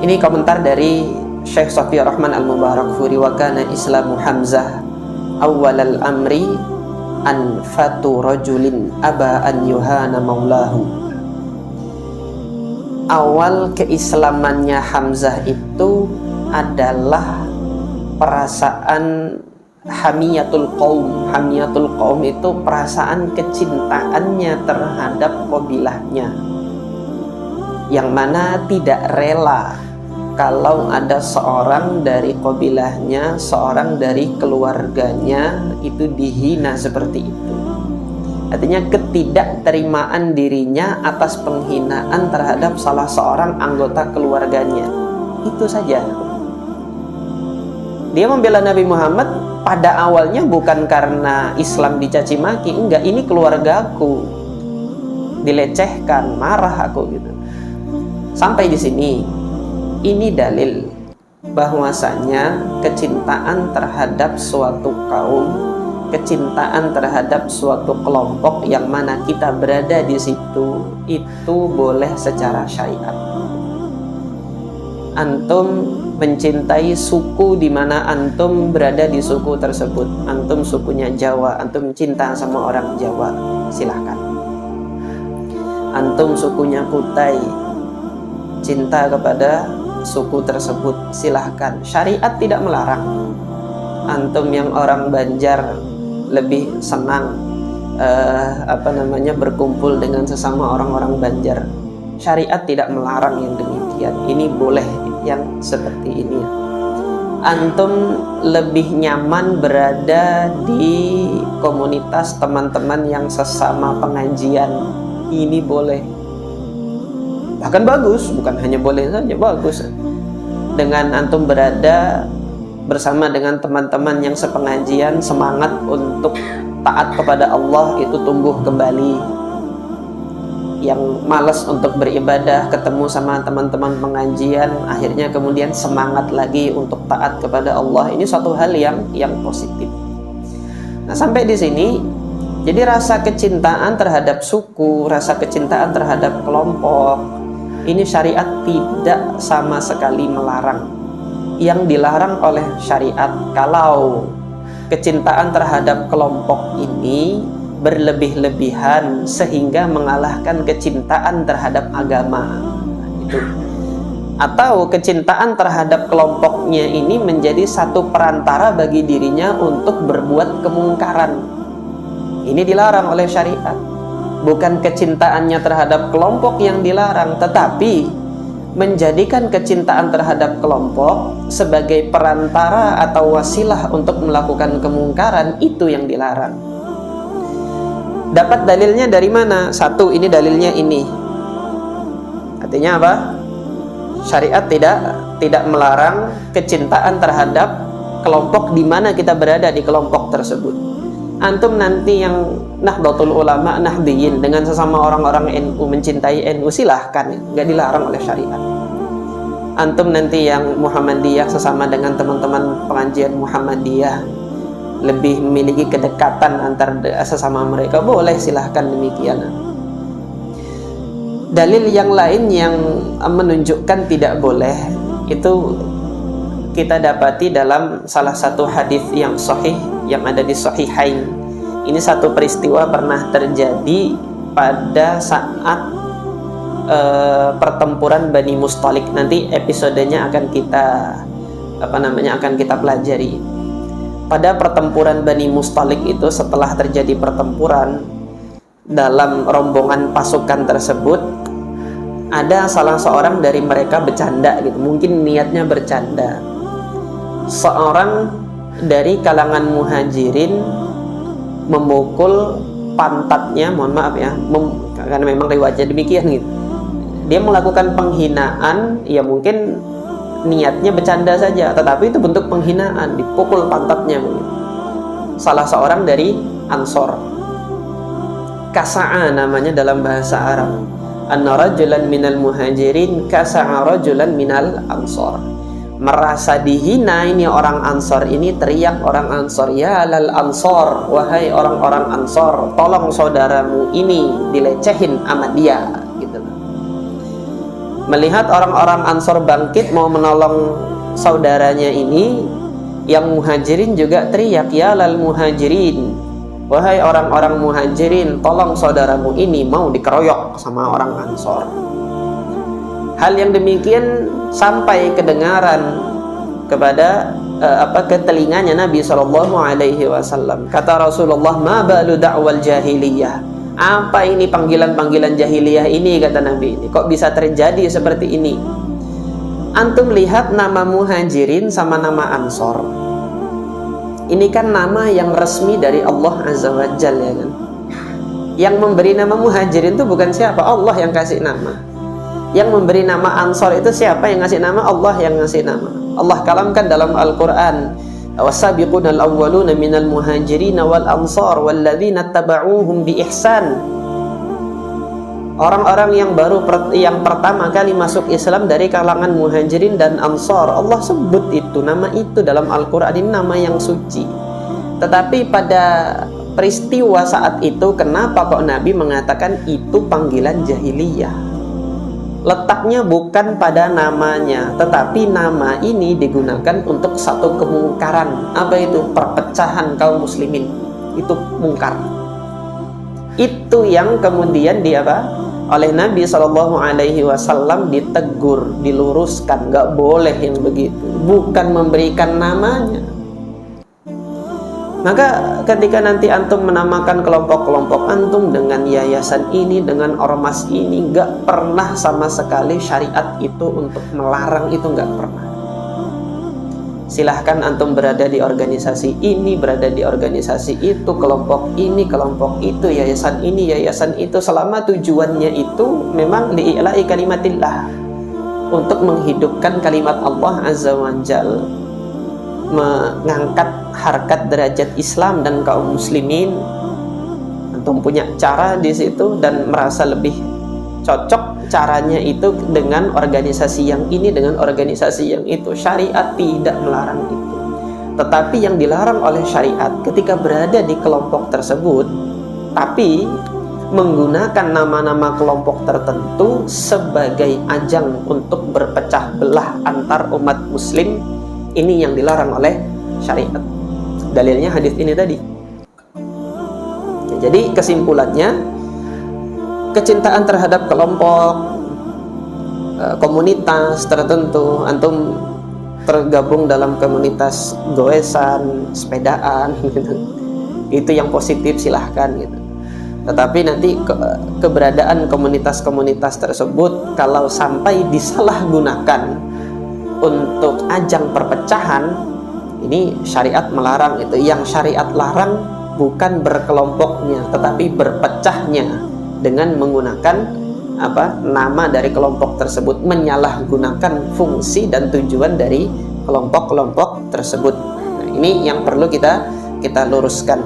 Ini komentar dari Syekh Shafiyur Rahman Al-Mubarakfuri. Wa kana Islamu Hamzah awwalal amri anfatu rajulin aba an yuhana maulahu. Awal keislamannya Hamzah itu adalah perasaan hamiyatul qaum. Hamiyatul qaum itu perasaan kecintaannya terhadap qabilahnya, yang mana tidak rela kalau ada seorang dari qabilahnya, seorang dari keluarganya itu dihina seperti itu. Artinya ketidakterimaan dirinya atas penghinaan terhadap salah seorang anggota keluarganya. Itu saja. Dia membela Nabi Muhammad pada awalnya bukan karena Islam dicaci maki, enggak, ini keluargaku dilecehkan, marah aku gitu. Sampai di sini, ini dalil bahwasanya kecintaan terhadap suatu kaum, kecintaan terhadap suatu kelompok yang mana kita berada di situ, itu boleh secara syariat. Antum mencintai suku di mana antum berada di suku tersebut. Antum sukunya Jawa, antum cinta sama orang Jawa, silahkan. Antum sukunya Kutai, cinta kepada suku tersebut, silahkan. Syariat tidak melarang. Antum yang orang Banjar lebih senang berkumpul dengan sesama orang-orang Banjar. Syariat tidak melarang yang demikian. Ini boleh yang seperti ini. Antum lebih nyaman berada di komunitas teman-teman yang sesama pengajian. Ini boleh. Bahkan bagus, bukan hanya boleh saja, bagus. Dengan antum berada bersama dengan teman-teman yang sepengajian, semangat untuk taat kepada Allah itu tumbuh kembali. Yang malas untuk beribadah, ketemu sama teman-teman pengajian, akhirnya kemudian semangat lagi untuk taat kepada Allah. Ini suatu hal yang positif. Nah, sampai di sini, jadi rasa kecintaan terhadap suku, rasa kecintaan terhadap kelompok, ini syariat tidak sama sekali melarang. Yang dilarang oleh syariat kalau kecintaan terhadap kelompok ini berlebih-lebihan sehingga mengalahkan kecintaan terhadap agama. Itu. Atau kecintaan terhadap kelompoknya ini menjadi satu perantara bagi dirinya untuk berbuat kemungkaran. Ini dilarang oleh syariat. Bukan kecintaannya terhadap kelompok yang dilarang, tetapi menjadikan kecintaan terhadap kelompok sebagai perantara atau wasilah untuk melakukan kemungkaran, itu yang dilarang. Dapat dalilnya dari mana? Satu, ini dalilnya ini. Artinya apa? Syariat tidak melarang kecintaan terhadap kelompok di mana kita berada di kelompok tersebut. Antum nanti yang Nahdlatul Ulama, Nahdiyin dengan sesama orang-orang NU mencintai NU, silahkan, nggak dilarang oleh syariat. Antum nanti yang Muhammadiyah sesama dengan teman-teman pengajian Muhammadiyah lebih memiliki kedekatan antar sesama mereka, boleh, silahkan demikian. Dalil yang lain yang menunjukkan tidak boleh itu kita dapati dalam salah satu hadis yang sahih yang ada di Sahihain. Ini satu peristiwa pernah terjadi pada saat pertempuran Bani Mustalik. Nanti episodenya akan kita pelajari. Pada pertempuran Bani Mustalik itu, setelah terjadi pertempuran, dalam rombongan pasukan tersebut ada salah seorang dari mereka bercanda gitu, mungkin niatnya bercanda. Seorang dari kalangan muhajirin memukul pantatnya, mohon maaf ya, karena memang riwayatnya demikian gitu. Dia melakukan penghinaan, ya mungkin niatnya bercanda saja, tetapi itu bentuk penghinaan, dipukul pantatnya begitu. Salah seorang dari Ansor, kasa'a namanya dalam bahasa Arab. Anna rajulan minal muhajirin kasa'a rajulan minal ansor. Merasa dihina ini orang Ansor ini, teriak orang Ansor, ya lal Ansor, wahai orang-orang Ansor, tolong saudaramu ini dilecehin sama dia gitu. Melihat orang-orang Ansor bangkit mau menolong saudaranya ini, yang muhajirin juga teriak, ya lal muhajirin, wahai orang-orang muhajirin, tolong saudaramu ini mau dikeroyok sama orang Ansor. Hal yang demikian sampai kedengaran kepada ke telinganya Nabi SAW. Kata Rasulullah, ma balu da'wal jahiliyah. Apa ini panggilan-panggilan jahiliyah ini, kata Nabi ini. Kok bisa terjadi seperti ini? Antum lihat nama muhajirin sama nama ansor. Ini kan nama yang resmi dari Allah Azza wa Jalla, ya kan? Yang memberi nama muhajirin itu bukan siapa? Allah yang kasih nama. Yang memberi nama ansor itu siapa yang ngasih nama? Allah yang ngasih nama. Allah kalamkan dalam Al-Quran, wasabiqunal awwaluna minal muhajirin wal ansar walladzina taba'uuhum bi ihsan. Orang-orang yang pertama kali masuk Islam dari kalangan muhajirin dan ansar, Allah sebut itu, nama itu dalam Al-Quran. Ini nama yang suci. Tetapi pada peristiwa saat itu, kenapa kok Nabi mengatakan itu panggilan jahiliyah? Letaknya bukan pada namanya, tetapi nama ini digunakan untuk satu kemungkaran. Apa itu? Perpecahan kaum muslimin. Itu mungkar. Itu yang kemudian oleh Nabi SAW ditegur, diluruskan, nggak boleh yang begitu. Bukan memberikan namanya. Maka ketika nanti antum menamakan kelompok-kelompok antum dengan yayasan ini, dengan ormas ini, nggak pernah sama sekali syariat itu untuk melarang itu, nggak pernah. Silahkan antum berada di organisasi ini, berada di organisasi itu, kelompok ini, kelompok itu, yayasan ini, yayasan itu, selama tujuannya itu memang li'ila'i kalimatillah, untuk menghidupkan kalimat Allah Azza wa Jalla, mengangkat harkat derajat Islam dan kaum muslimin. Antum punya cara di situ dan merasa lebih cocok caranya itu dengan organisasi yang ini, dengan organisasi yang itu. Syariat tidak melarang itu. Tetapi yang dilarang oleh syariat ketika berada di kelompok tersebut, tapi menggunakan nama-nama kelompok tertentu sebagai ajang untuk berpecah belah antar umat muslim, ini yang dilarang oleh syariat. Dalilnya hadis ini tadi. Jadi kesimpulannya, kecintaan terhadap kelompok, komunitas tertentu, antum tergabung dalam komunitas goesan, sepedaan, gitu. Itu yang positif, silahkan gitu. Tetapi nanti keberadaan komunitas-komunitas tersebut kalau sampai disalahgunakan untuk ajang perpecahan, ini syariat melarang itu. Yang syariat larang bukan berkelompoknya, tetapi berpecahnya dengan menggunakan nama dari kelompok tersebut, menyalahgunakan fungsi dan tujuan dari kelompok-kelompok tersebut. Nah, ini yang perlu kita luruskan.